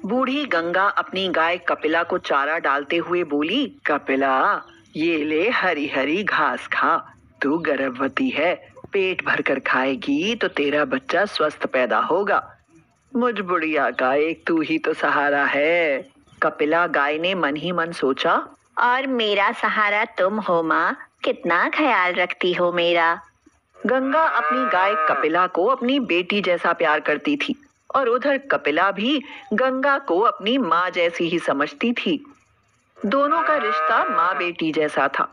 बूढ़ी गंगा अपनी गाय कपिला को चारा डालते हुए बोली, कपिला, ये ले हरी हरी घास खा। तू गर्भवती है, पेट भरकर खाएगी तो तेरा बच्चा स्वस्थ पैदा होगा। मुझ बुढ़िया का एक तू ही तो सहारा है। कपिला गाय ने मन ही मन सोचा, और मेरा सहारा तुम हो माँ, कितना ख्याल रखती हो मेरा। गंगा अपनी गाय कपिला को अपनी बेटी जैसा प्यार करती थी और उधर कपिला भी गंगा को अपनी माँ जैसी ही समझती थी। दोनों का रिश्ता माँ बेटी जैसा था,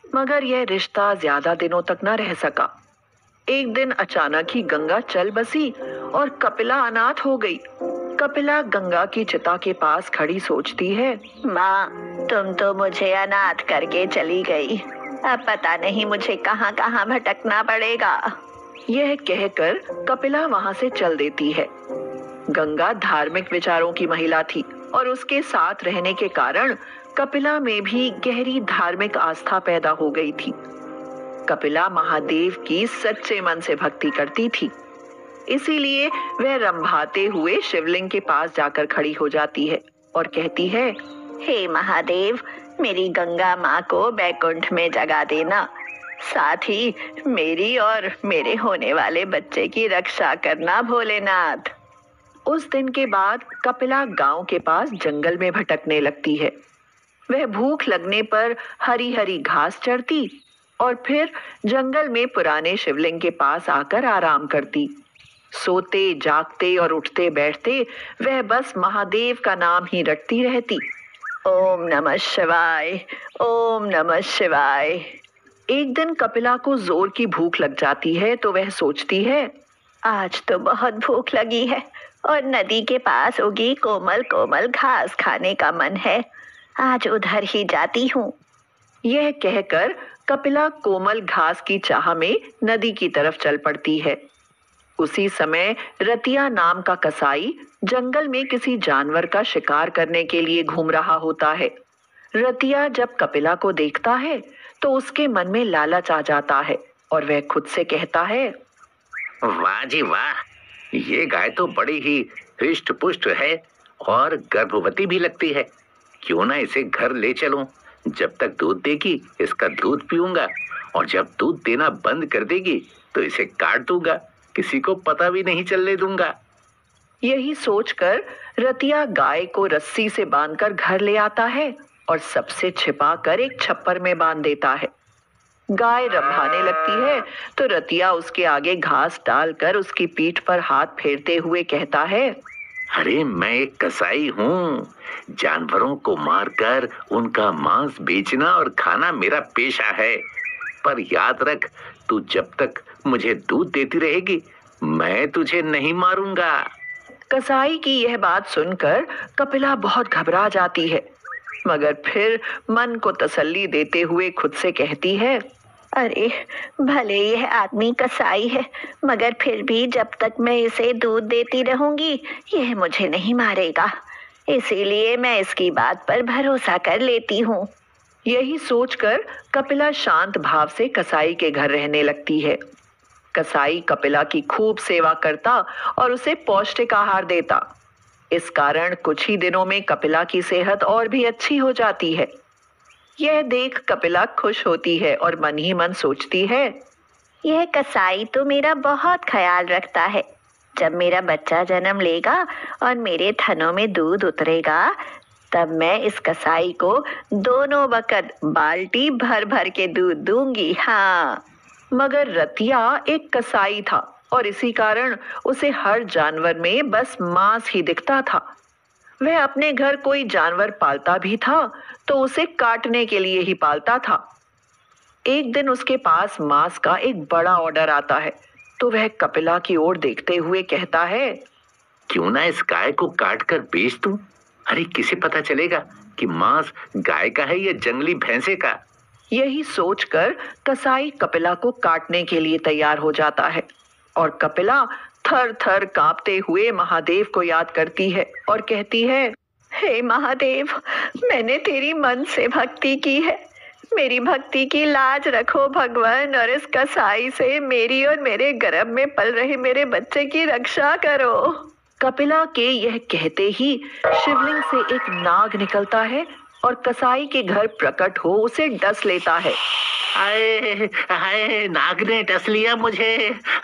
मगर यह रिश्ता ज्यादा दिनों तक न रह सका। एक दिन अचानक ही गंगा चल बसी और कपिला अनाथ हो गई। कपिला गंगा की चिता के पास खड़ी सोचती है, माँ, तुम तो मुझे अनाथ करके चली गई, अब पता नहीं मुझे कहाँ कहाँ भटकना पड़ेगा। यह कहकर कपिला वहां से चल देती है। गंगा धार्मिक विचारों की महिला थी और उसके साथ रहने के कारण कपिला में भी गहरी धार्मिक आस्था पैदा हो गई थी। कपिला महादेव की सच्चे मन से भक्ति करती थी, इसीलिए वह रंभाते हुए शिवलिंग के पास जाकर खड़ी हो जाती है और कहती है, हे महादेव, मेरी गंगा माँ को बैकुंठ में जगा देना, साथ ही मेरी और मेरे होने वाले बच्चे की रक्षा करना भोलेनाथ। उस दिन के बाद कपिला गांव के पास जंगल में भटकने लगती है। वह भूख लगने पर हरी हरी घास चरती और फिर जंगल में पुराने शिवलिंग के पास आकर आराम करती। सोते जागते और उठते बैठते वह बस महादेव का नाम ही रटती रहती। ओम नमः शिवाय, ओम नमः शिवाय। एक दिन कपिला को जोर की भूख लग जाती है तो वह सोचती है, आज तो बहुत भूख लगी है और नदी के पास उगी कोमल कोमल घास खाने का मन है, आज उधर ही जाती हूँ। यह कहकर कपिला कोमल घास की चाह में नदी की तरफ चल पड़ती है। उसी समय रतिया नाम का कसाई जंगल में किसी जानवर का शिकार करने के लिए घूम रहा होता है। रतिया जब कपिला को देखता है तो उसके मन में लालच आ जाता है और वह खुद से कहता है, वाह जी वाह, ये गाय तो बड़ी ही हृष्ट पुष्ट है और गर्भवती भी लगती है। क्यों ना इसे घर ले चलूं, जब तक दूध देगी इसका दूध पीऊंगा और जब दूध देना बंद कर देगी तो इसे काट दूंगा, किसी को पता भी नहीं चलने दूंगा। यही सोचकर रतिया गाय को रस्सी से बांधकर घर ले आता है और सबसे छिपाकर एक छप्पर में बांध देता है। गाय रंभाने लगती है तो रतिया उसके आगे घास डालकर उसकी पीठ पर हाथ फेरते हुए कहता है, अरे मैं एक कसाई हूँ, जानवरों को मारकर उनका मांस बेचना और खाना मेरा पेशा है, पर याद रख, तू जब तक मुझे दूध देती रहेगी मैं तुझे नहीं मारूंगा। कसाई की यह बात सुनकर कपिला बहुत घबरा जाती है, मगर फिर मन को तसल्ली देते हुए खुद से कहती है, अरे भले यह आदमी कसाई है, मगर फिर भी जब तक मैं इसे दूध देती रहूंगी यह मुझे नहीं मारेगा, इसीलिए मैं इसकी बात पर भरोसा कर लेती हूँ। यही सोचकर कपिला शांत भाव से कसाई के घर रहने लगती है। कसाई कपिला की खूब सेवा करता और उसे पौष्टिक आहार देता। इस कारण कुछ ही दिनों में कपिला की सेहत और भी अच्छी हो जाती है। यह देख कपिला खुश होती है और मन ही मन सोचती है, यह कसाई तो मेरा बहुत ख्याल रखता है, जब मेरा बच्चा जन्म लेगा और मेरे थनों में दूध उतरेगा तब मैं इस कसाई को दोनों वक्त बाल्टी भर भर के दूध दूंगी। हाँ, मगर रतिया एक कसाई था और इसी कारण उसे हर जानवर में बस मांस ही दिखता था। वह अपने घर कोई जानवर पालता भी था तो उसे काटने के लिए ही पालता था। एक दिन उसके पास मांस का एक बड़ा ऑर्डर आता है तो वह कपिला की ओर देखते हुए कहता है, क्यों ना इस गाय को काट कर बेच दूं? अरे किसे पता चलेगा कि मांस गाय का है या जंगली भैंसे का। यही सोचकर कसाई कपिला को काटने के लिए तैयार हो जाता है और कपिला थर थर कांपते हुए महादेव को याद करती है और कहती है, हे महादेव, मैंने तेरी मन से भक्ति की है, मेरी भक्ति की लाज रखो भगवान, और इस कसाई से मेरी और मेरे गर्भ में पल रहे मेरे बच्चे की रक्षा करो। कपिला के यह कहते ही शिवलिंग से एक नाग निकलता है और कसाई के घर प्रकट हो उसे डस लेता है। हाय हाय, नाग ने डस लिया मुझे।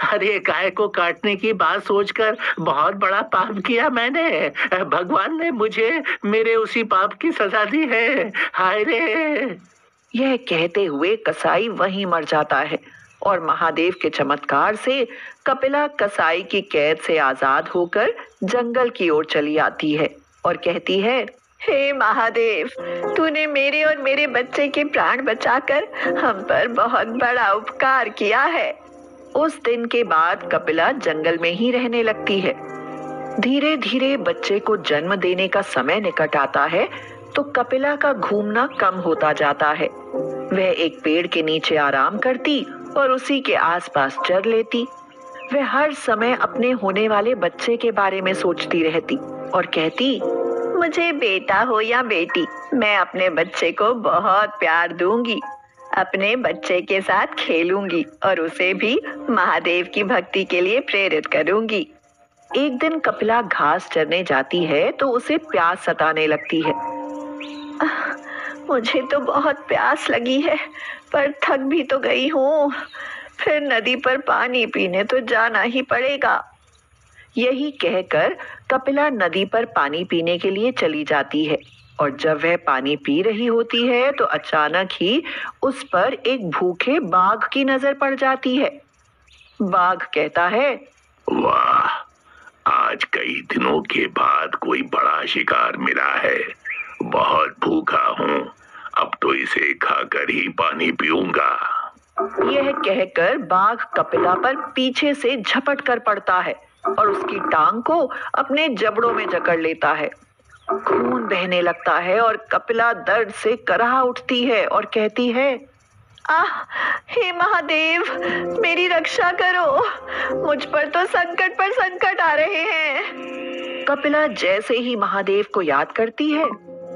अरे, गाय को काटने की बात सोचकर बहुत बड़ा पाप किया मैंने। भगवान ने मुझे मेरे उसी पाप की सजा दी है। हाय रे। यह कहते हुए कसाई वहीं मर जाता है और महादेव के चमत्कार से कपिला कसाई की कैद से आजाद होकर जंगल की ओर चली आती है और कहती है, हे महादेव, तूने मेरे और मेरे बच्चे के प्राण बचाकर हम पर बहुत बड़ा उपकार किया है। उस दिन के बाद कपिला जंगल में ही रहने लगती है। धीरे धीरे बच्चे को जन्म देने का समय निकट आता है तो कपिला का घूमना कम होता जाता है। वह एक पेड़ के नीचे आराम करती और उसी के आसपास चर लेती। वह हर समय अपने होने वाले बच्चे के बारे में सोचती रहती और कहती, मुझे बेटा हो या बेटी, मैं अपने बच्चे को बहुत प्यार दूंगी। अपने बच्चे के साथ खेलूंगी और उसे भी महादेव की भक्ति के लिए प्रेरित करूंगी। एक दिन कपिला घास चरने जाती है तो उसे प्यास सताने लगती है। मुझे तो बहुत प्यास लगी है, पर थक भी तो गई हूँ। फिर नदी पर पानी पीने तो जाना ही पड़ेगा। यही कहकर कपिला नदी पर पानी पीने के लिए चली जाती है और जब वह पानी पी रही होती है तो अचानक ही उस पर एक भूखे बाघ की नजर पड़ जाती है। बाघ कहता है, वाह, आज कई दिनों के बाद कोई बड़ा शिकार मिला है। बहुत भूखा हूँ, अब तो इसे खाकर ही पानी पीऊंगा। यह कहकर बाघ कपिला पर पीछे से झपट कर पड़ता है और उसकी टांग को अपने जबड़ों में जकड़ लेता है। खून बहने लगता है और कपिला दर्द से कराह उठती है और कहती है, आह, हे महादेव, मेरी रक्षा करो। मुझ पर तो संकट पर संकट आ रहे हैं। कपिला जैसे ही महादेव को याद करती है,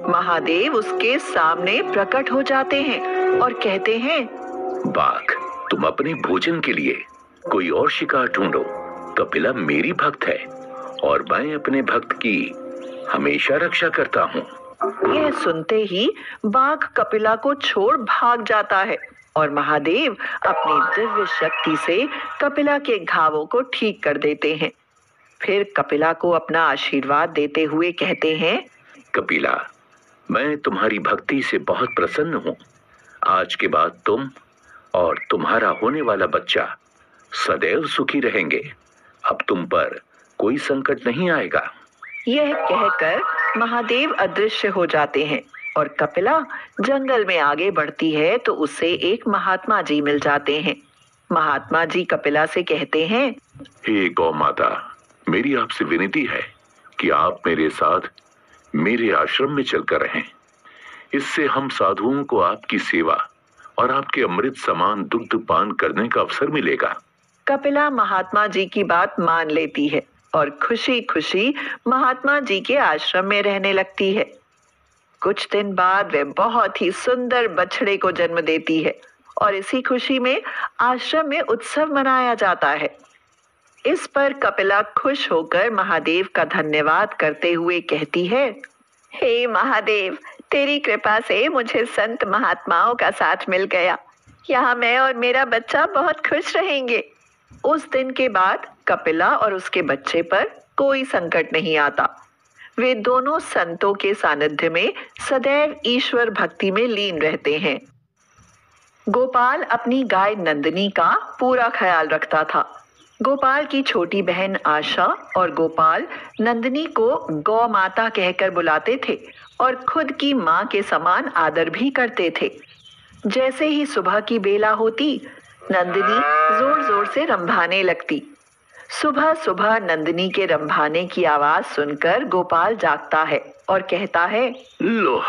महादेव उसके सामने प्रकट हो जाते हैं और कहते हैं, बाघ, तुम अपने भोजन के लिए कोई और शिकार ढूंढो। कपिला मेरी भक्त है और मैं अपने भक्त की हमेशा रक्षा करता हूँ। यह सुनते ही बाघ कपिला को छोड़ भाग जाता है और महादेव अपनी दिव्य शक्ति से कपिला के घावों को ठीक कर देते हैं। फिर कपिला को अपना आशीर्वाद देते हुए कहते हैं, कपिला, मैं तुम्हारी भक्ति से बहुत प्रसन्न हूँ। आज के बाद तुम और तुम्हारा होने वाला बच्चा सदैव सुखी रहेंगे। अब तुम पर कोई संकट नहीं आएगा। यह कहकर महादेव अदृश्य हो जाते हैं और कपिला जंगल में आगे बढ़ती है तो उसे एक महात्मा जी मिल जाते हैं। महात्मा जी कपिला से कहते हैं, हे गौ माता, मेरी आपसे विनती है कि आप मेरे साथ मेरे आश्रम में चलकर रहें। इससे हम साधुओं को आपकी सेवा और आपके अमृत समान दुग्ध पान करने का अवसर मिलेगा। कपिला महात्मा जी की बात मान लेती है और खुशी खुशी महात्मा जी के आश्रम में रहने लगती है। कुछ दिन बाद वह बहुत ही सुंदर बछड़े को जन्म देती है और इसी खुशी में आश्रम में उत्सव मनाया जाता है। इस पर कपिला खुश होकर महादेव का धन्यवाद करते हुए कहती है, हे महादेव, तेरी कृपा से मुझे संत महात्माओं का साथ मिल गया। यहाँ मैं और मेरा बच्चा बहुत खुश रहेंगे। उस दिन के बाद कपिला और उसके बच्चे पर कोई संकट नहीं आता। वे दोनों संतों के सानिध्य में सदैव ईश्वर भक्ति में लीन रहते हैं। गोपाल अपनी गाय नंदिनी का पूरा ख्याल रखता था। गोपाल की छोटी बहन आशा और गोपाल नंदिनी को गौ माता कहकर बुलाते थे और खुद की माँ के समान आदर भी करते थे। जैसे ही सुबह की बेला होती, नंदिनी जोर जोर से रंभाने लगती। सुबह सुबह नंदिनी के रंभाने की आवाज सुनकर गोपाल जागता है और कहता है, लो,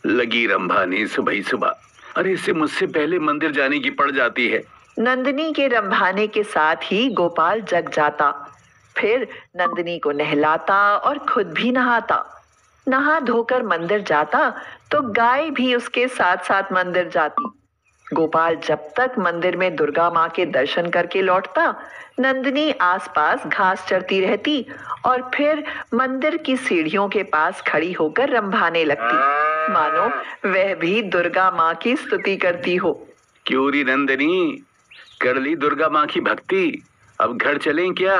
लगी रंभानी सुबह सुबह। अरे, इसे मुझसे पहले मंदिर जाने की पड़ जाती है। नंदिनी के रंभाने के साथ ही गोपाल जग जाता। फिर नंदिनी को नहलाता और खुद भी नहाता। नहा धोकर मंदिर जाता तो गाय भी उसके साथ साथ मंदिर जाती। गोपाल जब तक मंदिर में दुर्गा माँ के दर्शन करके लौटता, नंदिनी आसपास घास चरती रहती और फिर मंदिर की सीढ़ियों के पास खड़ी होकर रंभाने लगती, मानो वह भी दुर्गा माँ की स्तुति करती हो। क्यों री नंदिनी, कर ली दुर्गा माँ की भक्ति, अब घर चलें क्या?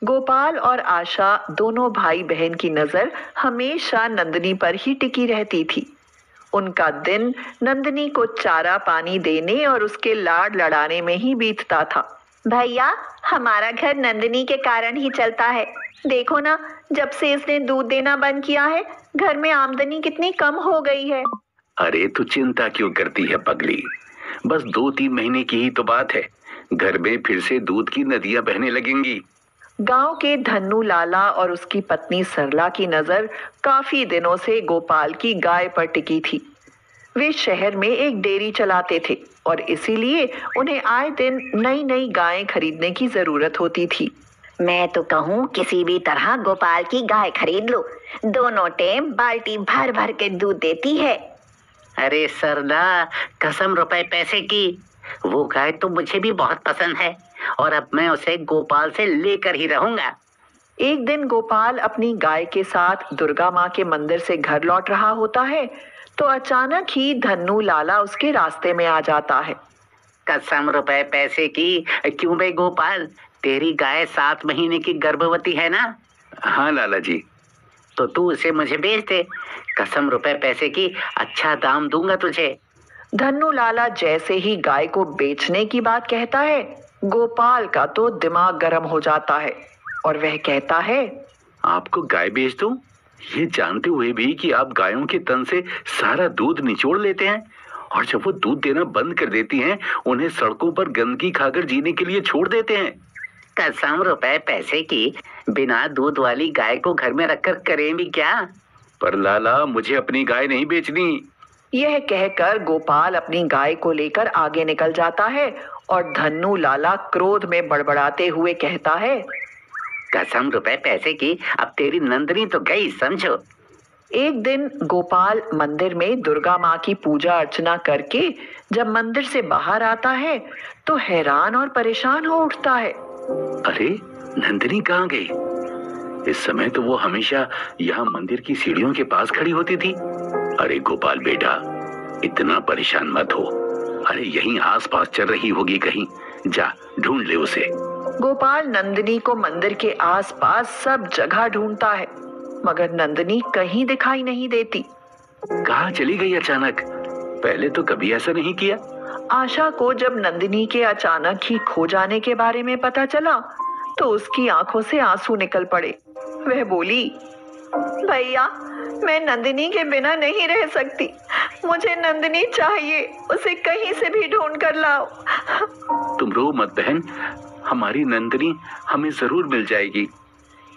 गोपाल और आशा दोनों भाई बहन की नजर हमेशा नंदिनी पर ही टिकी रहती थी। उनका दिन नंदिनी को चारा पानी देने और उसके लाड लड़ाने में ही बीतता था। भैया, हमारा घर नंदिनी के कारण ही चलता है। देखो ना, जब से इसने दूध देना बंद किया है, घर में आमदनी कितनी कम हो गई है। अरे तू चिंता क्यों करती है पगली, बस 2-3 महीने की ही तो बात है, घर में फिर से दूध की नदियां बहने लगेंगी। गांव के धन्नू लाला और उसकी पत्नी सरला की नजर काफी दिनों से गोपाल की गाय पर टिकी थी। वे शहर में एक डेयरी चलाते थे और इसीलिए उन्हें आए दिन नई नई गायें खरीदने की जरूरत होती थी। मैं तो कहूँ किसी भी तरह गोपाल की गाय खरीद लो, दोनों टाइम बाल्टी भर भर के दूध देती है। अरे सरला, कसम रुपए पैसे की, वो गाय तो मुझे भी बहुत पसंद है और अब मैं उसे गोपाल से लेकर ही रहूंगा। एक दिन गोपाल अपनी गाय के साथ दुर्गा माँ के मंदिर से घर लौट रहा होता है तो अचानक ही धन्नू लाला उसके रास्ते में आ जाता है। कसम रुपए पैसे की, क्यों बे गोपाल, तेरी गाय 7 महीने की गर्भवती है ना? हाँ लाला जी। तो तू उसे मुझे बेच दे, कसम रुपए पैसे की, अच्छा दाम दूंगा तुझे। धन्नू लाला जैसे ही गाय को बेचने की बात कहता है, गोपाल का तो दिमाग गर्म हो जाता है और वह कहता है, आपको गाय बेच दूं, ये जानते हुए भी कि आप गायों के तन से सारा दूध निचोड़ लेते हैं और जब वो दूध देना बंद कर देती हैं, उन्हें सड़कों पर गंदगी खाकर जीने के लिए छोड़ देते हैं। कसम रुपए पैसे की, बिना दूध वाली गाय को घर में रखकर करें भी क्या? पर लाला, मुझे अपनी गाय नहीं बेचनी। यह कहकर गोपाल अपनी गाय को लेकर आगे निकल जाता है और धन्नू लाला क्रोध में बड़बड़ाते हुए कहता है, कसम रुपए पैसे की, अब तेरी नंदनी तो गई समझो। एक दिन गोपाल मंदिर में दुर्गा माँ की पूजा अर्चना करके जब मंदिर से बाहर आता है तो हैरान और परेशान हो उठता है। अरे नंदिनी कहाँ गई? इस समय तो वो हमेशा यहाँ मंदिर की सीढ़ियों के पास खड़ी होती थी। अरे गोपाल बेटा, इतना परेशान मत हो, अरे यहीं आसपास चल रही होगी कहीं, जा ढूंढ ले उसे। गोपाल नंदिनी को मंदिर के आसपास सब जगह ढूंढता है मगर नंदिनी कहीं दिखाई नहीं देती। कहाँ चली गई अचानक? पहले तो कभी ऐसा नहीं किया। आशा को जब नंदिनी के अचानक ही खो जाने के बारे में पता चला तो उसकी आंखों से आंसू निकल पड़े। वह बोली, भैया, मैं नंदिनी के बिना नहीं रह सकती, मुझे नंदिनी चाहिए, उसे कहीं से भी ढूंढ कर लाओ। तुम रो मत बहन, हमारी नंदिनी हमें जरूर मिल जाएगी।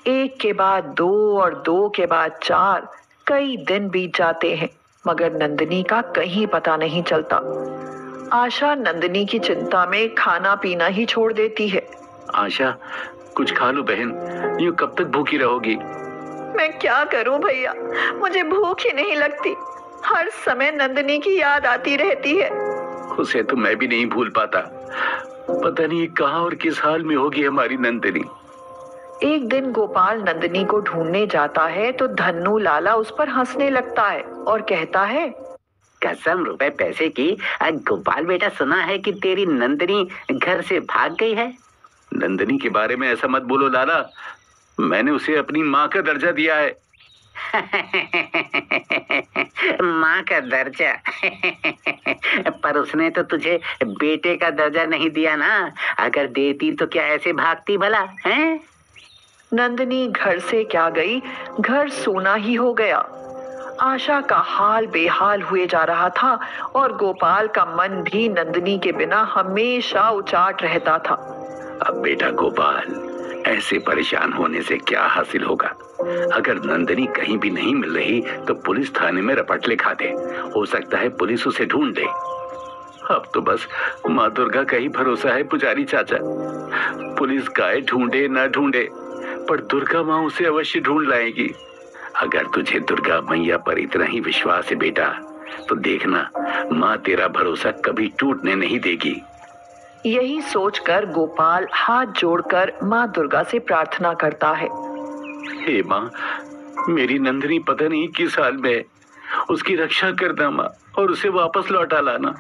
एक के बाद 2 और 2 के बाद 4 कई दिन बीत जाते हैं मगर नंदिनी का कहीं पता नहीं चलता। आशा नंदिनी की चिंता में खाना पीना ही छोड़ देती है। आशा, कुछ खा लो बहन, यूं कब तक भूखी रहोगी? मैं क्या करूं भैया, मुझे भूख ही नहीं लगती, हर समय नंदिनी की याद आती रहती है। उसे तो मैं भी नहीं भूल पाता, पता नहीं कहाँ और किस हाल में होगी हमारी नंदिनी। एक दिन गोपाल नंदिनी को ढूंढने जाता है तो धन्नू लाला उस पर हंसने लगता है और कहता है, कसम रुपए पैसे की, गोपाल बेटा, सुना है कि तेरी नंदिनी घर से भाग गई है। नंदिनी के बारे में ऐसा मत बोलो लाला, मैंने उसे अपनी माँ का दर्जा दिया है। माँ का दर्जा? पर उसने तो तुझे बेटे का दर्जा नहीं दिया ना, अगर देती तो क्या ऐसे भागती भला हैं? नंदिनी घर से क्या गई, घर सूना ही हो गया। आशा का हाल बेहाल हुए जा रहा था और गोपाल का मन भी नंदिनी के बिना हमेशा उचाट रहता था। अब बेटा गोपाल, ऐसे परेशान होने से क्या हासिल होगा? अगर नंदिनी कहीं भी नहीं मिल रही तो पुलिस थाने में रपट लिखा दे, हो सकता है पुलिस उसे ढूंढ ले। अब तो बस माँ दुर्गा का ही भरोसा है पुजारी चाचा, पुलिस गाय ढूंढे ना ढूंढे पर दुर्गा माँ उसे अवश्य ढूंढ लाएगी। अगर तुझे दुर्गा मैया पर इतना ही विश्वास है बेटा, तो देखना माँ तेरा भरोसा कभी टूटने नहीं देगी। यही सोचकर गोपाल हाथ जोड़कर माँ दुर्गा से प्रार्थना करता है। हे माँ, मेरी नंदिनी पता नहीं किस हाल में है, उसकी रक्षा करना माँ, और उसे वापस लौटा लाना।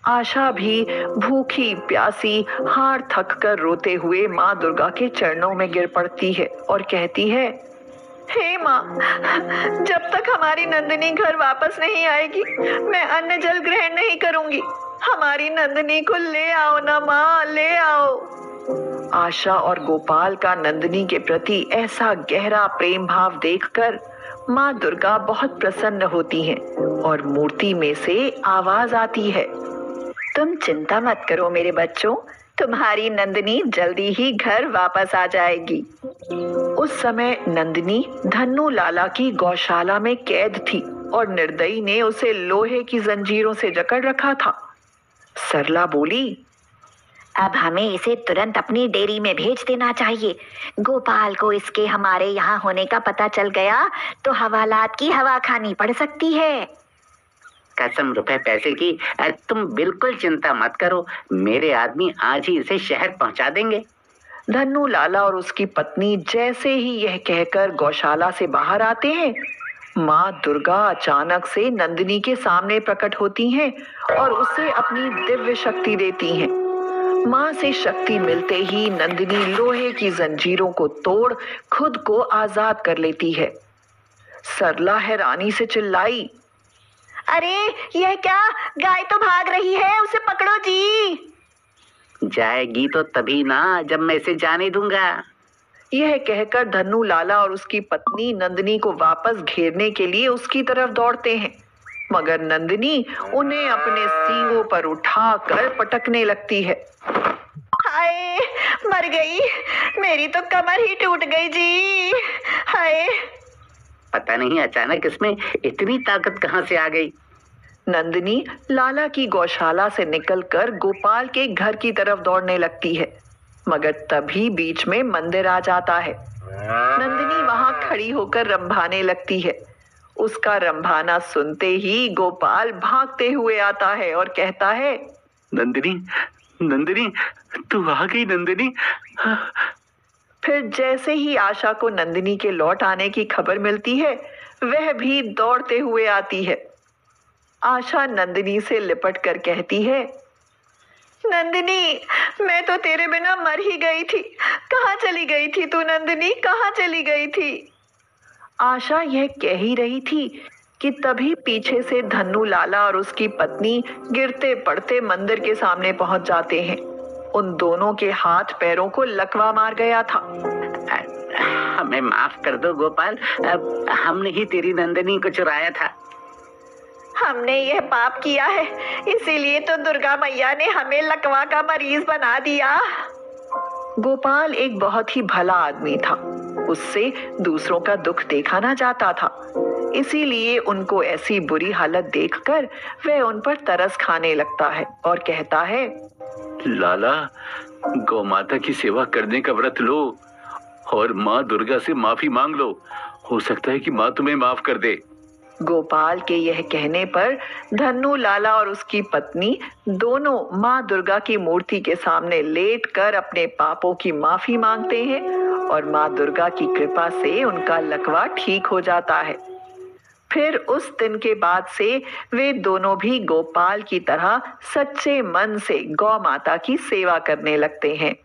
आशा भी भूखी प्यासी हार थक कर रोते हुए माँ दुर्गा के चरणों में गिर पड़ती है और कहती है, हे माँ, जब तक हमारी नंदिनी घर वापस नहीं आएगी मैं अन्न जल ग्रहण नहीं करूंगी। हमारी नंदिनी को ले आओ ना माँ, ले आओ। आशा और गोपाल का नंदिनी के प्रति ऐसा गहरा प्रेम भाव देखकर माँ दुर्गा बहुत प्रसन्न होती हैं और मूर्ति में से आवाज आती है, तुम चिंता मत करो मेरे बच्चों, तुम्हारी नंदिनी जल्दी ही घर वापस आ जाएगी। उस समय नंदिनी धन्नू लाला की गौशाला में कैद थी और निर्दयी ने उसे लोहे की जंजीरों से जकड़ रखा था। सरला बोली, अब हमें इसे तुरंत अपनी डेयरी में भेज देना चाहिए। गोपाल को इसके हमारे यहाँ होने का पता चल गया तो हवालात की हवा खानी पड़ सकती है। कसम रुपए पैसे की, तुम बिल्कुल चिंता मत करो, मेरे आदमी आज ही इसे शहर पहुंचा देंगे। धन्नू लाला और उसकी पत्नी जैसे ही यह कहकर गौशाला से बाहर आते हैं, माँ दुर्गा अचानक से नंदिनी के सामने प्रकट होती हैं और उसे अपनी दिव्य शक्ति देती हैं। माँ से शक्ति मिलते ही नंदिनी लोहे की जंजीरों को तोड़ खुद को आजाद कर लेती है। सरला हैरानी से चिल्लाई, अरे यह क्या, गाय तो भाग रही है, उसे पकड़ो जी। जाएगी तो तभी ना जब मैं इसे जाने दूंगा। यह कहकर धन्नू लाला और उसकी पत्नी नंदिनी को वापस घेरने के लिए उसकी तरफ दौड़ते हैं, मगर नंदिनी उन्हें अपने सींगों पर उठाकर पटकने लगती है। हाय, मर गई, मेरी तो कमर ही टूट गई जी। हाय, पता नहीं अचानक इसमें इतनी ताकत कहाँ से आ गई। नंदिनी लाला की गौशाला से निकलकर गोपाल के घर की तरफ दौड़ने लगती है, मगर तभी बीच में मंदिर आ जाता है। नंदिनी वहां खड़ी होकर रंभाने लगती है। उसका रंभाना सुनते ही गोपाल भागते हुए आता है और कहता है, नंदिनी, नंदिनी, तू आ गई नंदिनी। फिर जैसे ही आशा को नंदिनी के लौट आने की खबर मिलती है, वह भी दौड़ते हुए आती है। आशा नंदिनी से लिपट कर कहती है, नंदिनी, मैं तो तेरे बिना मर ही गई थी। कहाँ चली गई थी तू नंदिनी, कहाँ चली गई थी? आशा यह कह ही रही थी कि तभी पीछे से धन्नू लाला और उसकी पत्नी गिरते पड़ते मंदिर के सामने पहुंच जाते हैं। उन दोनों के हाथ पैरों को लकवा मार गया था। हमें माफ कर दो गोपाल, हमने ही तेरी नंदिनी को चुराया था। हमने यह पाप किया है, इसीलिए तो दुर्गा मैया ने हमें लकवा का मरीज बना दिया। गोपाल एक बहुत ही भला आदमी था। उससे दूसरों का दुख देखा ना जाता था, इसीलिए उनको ऐसी बुरी हालत देखकर वह उन पर तरस खाने लगता है और कहता है, लाला, गौ माता की सेवा करने का व्रत लो और माँ दुर्गा से माफी मांग लो। हो सकता है कि माँ तुम्हें माफ कर दे। गोपाल के यह कहने पर धन्नू लाला और उसकी पत्नी दोनों माँ दुर्गा की मूर्ति के सामने लेटकर अपने पापों की माफी मांगते हैं और माँ दुर्गा की कृपा से उनका लकवा ठीक हो जाता है। फिर उस दिन के बाद से वे दोनों भी गोपाल की तरह सच्चे मन से गौ माता की सेवा करने लगते हैं।